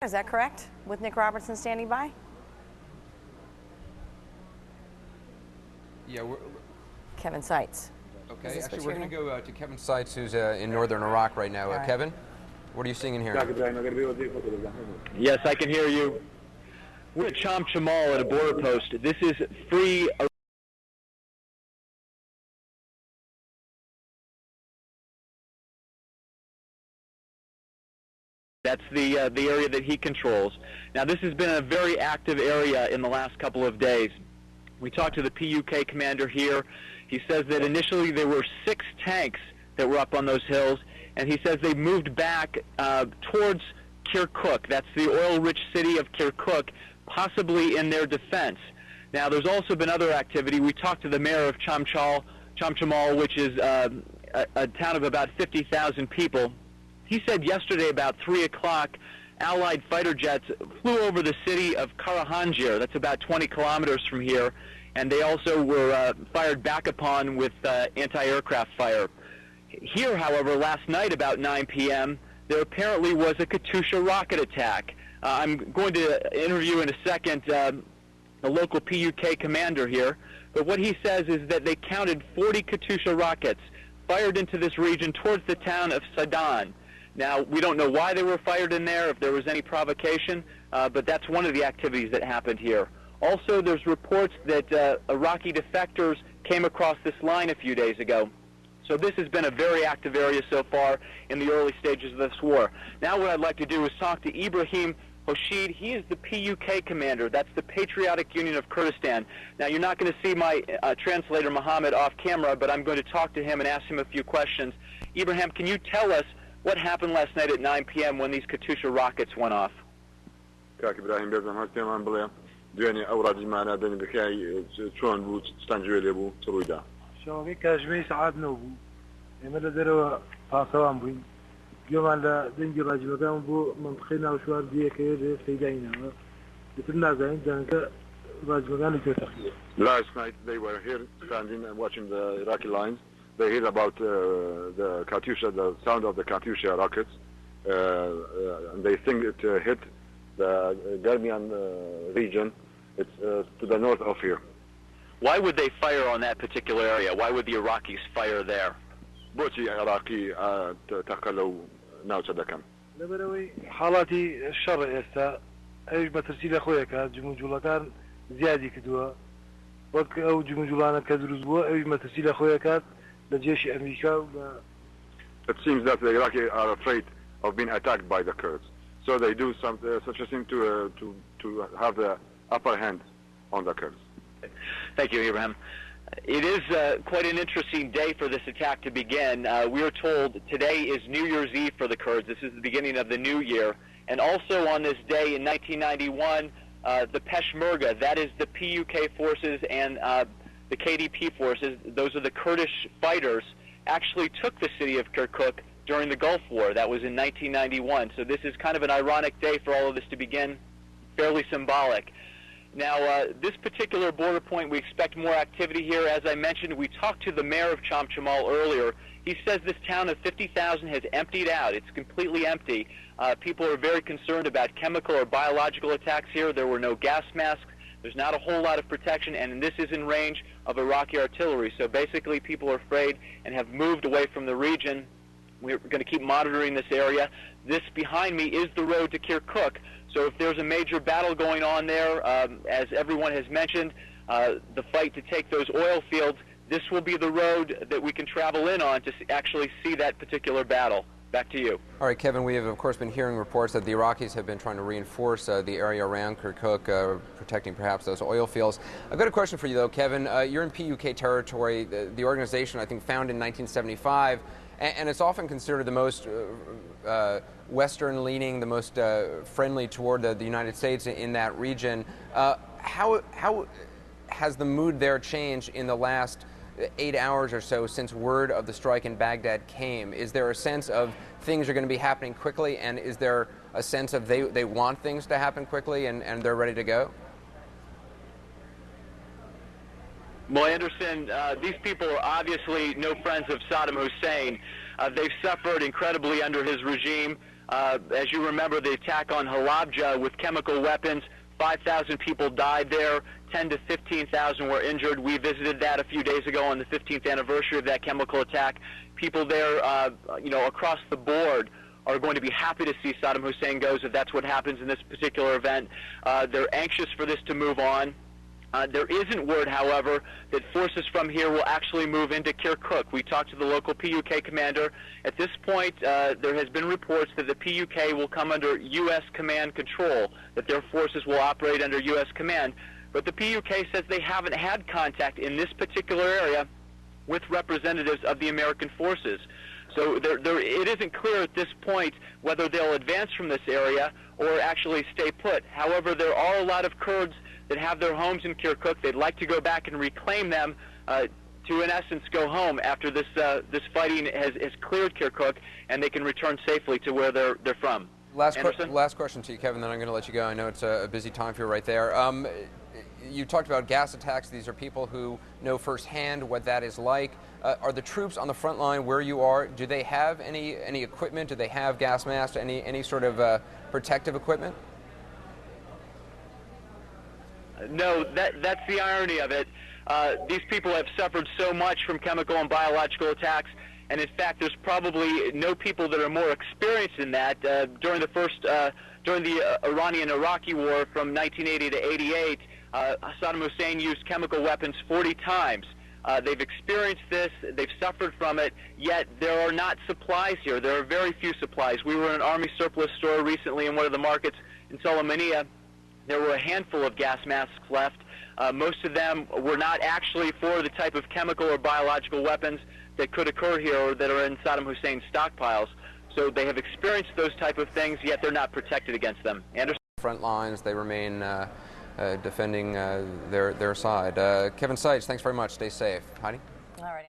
Is that correct? With Nick Robertson standing by? Yeah, Kevin Seitz. Okay, actually we're going to go to Kevin Seitz, who's in northern Iraq right now. Right. Kevin, what are you seeing in here? Yes, I can hear you. We're at Cham Chamal at a border post. This is free. That's the area that he controls. Now, this has been a very active area in the last couple of days. We talked to the PUK commander here. He says that initially there were 6 tanks that were up on those hills, and he says they moved back towards Kirkuk. That's the oil-rich city of Kirkuk, possibly in their defense. Now, there's also been other activity. We talked to the mayor of Cham Chamal, which is a town of about 50,000 people. He said yesterday about 3 o'clock, Allied fighter jets flew over the city of Karahanjir. That's about 20 kilometers from here, and they also were fired back upon with anti-aircraft fire. Here, however, last night about 9 p.m., there apparently was a Katyusha rocket attack. I'm going to interview in a second the local PUK commander here, but what he says is that they counted 40 Katyusha rockets fired into this region towards the town of Sadan. Now, we don't know why they were fired in there, if there was any provocation, but that's one of the activities that happened here. Also, there's reports that Iraqi defectors came across this line a few days ago. So this has been a very active area so far in the early stages of this war. Now what I'd like to do is talk to Ibrahim Hoshid. He is the PUK commander. That's the Patriotic Union of Kurdistan. Now, you're not going to see my translator, Mohammed, off camera, but I'm going to talk to him and ask him a few questions. Ibrahim, can you tell us what happened last night at 9 p.m. when these Katyusha rockets went off? شوقي كاجمي ساعات نوبو يملا دروا فاصوان بوين يوم على دنجي راجل كان بو منطقينا وشوار دي كير سيداينا بتنا زين دانك راجل كان يتخيل. Last night they were here standing and watching the Iraqi lines. They heard about the Katyusha, the sound of the Katyusha rockets, and they think it hit the Garmian region. It's to the north of here. Why would they fire on that particular area? Why would the Iraqis fire there? بوتي عراقي تقلوا ناوسا دكم. لبروي حالاتي الشر استا ايش بترسيل اخويا كجمجولا كان زيادي كدوا وك او جمجولانا كدرزبو ايش ما ترسيل اخويا كان لجيش امريكا. It seems that the Iraqis are afraid of being attacked by the Kurds, so they do such a thing to have the upper hand on the Kurds. Thank you, Ibrahim. It is quite an interesting day for this attack to begin. We are told today is New Year's Eve for the Kurds. This is the beginning of the new year. And also on this day in 1991, the Peshmerga, that is the PUK forces and the KDP forces, those are the Kurdish fighters, actually took the city of Kirkuk during the Gulf War. That was in 1991. So this is kind of an ironic day for all of this to begin, fairly symbolic. Now, this particular border point, we expect more activity here. As I mentioned, we talked to the mayor of Cham Chamal earlier. He says this town of 50,000 has emptied out. It's completely empty. People are very concerned about chemical or biological attacks here. There were no gas masks. There's not a whole lot of protection, and this is in range of Iraqi artillery. So basically, people are afraid and have moved away from the region. We're going to keep monitoring this area. This behind me is the road to Kirkuk. So if there's a major battle going on there, as everyone has mentioned, the fight to take those oil fields, this will be the road that we can travel in on to actually see that particular battle. Back to you. All right, Kevin, we have, of course, been hearing reports that the Iraqis have been trying to reinforce the area around Kirkuk, protecting perhaps those oil fields. I've got a question for you, though, Kevin. You're in PUK territory. The organization, I think, founded in 1975, and it's often considered the most Western-leaning, the most friendly toward the United States in that region. How has the mood there changed in the last 8 hours or so since word of the strike in Baghdad came? Is there a sense of things are going to be happening quickly, and is there a sense of they want things to happen quickly and they're ready to go? Well, I understand these people are obviously no friends of Saddam Hussein. They've suffered incredibly under his regime. As you remember, the attack on Halabja with chemical weapons, 5,000 people died there, 10 to 15,000 were injured. We visited that a few days ago on the 15th anniversary of that chemical attack. People there, across the board are going to be happy to see Saddam Hussein goes if that's what happens in this particular event. They're anxious for this to move on. There isn't word, however, that forces from here will actually move into Kirkuk. We talked to the local PUK commander. At this point, there has been reports that the PUK will come under U.S. command control, that their forces will operate under U.S. command. But the PUK says they haven't had contact in this particular area with representatives of the American forces. So it isn't clear at this point whether they'll advance from this area or actually stay put. However, there are a lot of Kurds that have their homes in Kirkuk. They'd like to go back and reclaim them to, in essence, go home after this fighting has cleared Kirkuk, and they can return safely to where they're from. Last question to you, Kevin, then I'm going to let you go. I know it's a busy time for you right there. You talked about gas attacks. These are people who know firsthand what that is like. Are the troops on the front line where you are, do they have any equipment? Do they have gas masks, any sort of protective equipment? No, that's the irony of it. These people have suffered so much from chemical and biological attacks, and in fact, there's probably no people that are more experienced in that. During the Iranian-Iraqi war from 1980 to 88, Saddam Hussein used chemical weapons 40 times. They've experienced this, they've suffered from it, yet there are not supplies here. There are very few supplies. We were in an Army surplus store recently in one of the markets in Sulaymaniyah. There were a handful of gas masks left. Most of them were not actually for the type of chemical or biological weapons that could occur here or that are in Saddam Hussein's stockpiles. So they have experienced those type of things, yet they're not protected against them. Anderson? Front lines, they remain defending their side. Kevin Seitz, thanks very much. Stay safe. Heidi? All right.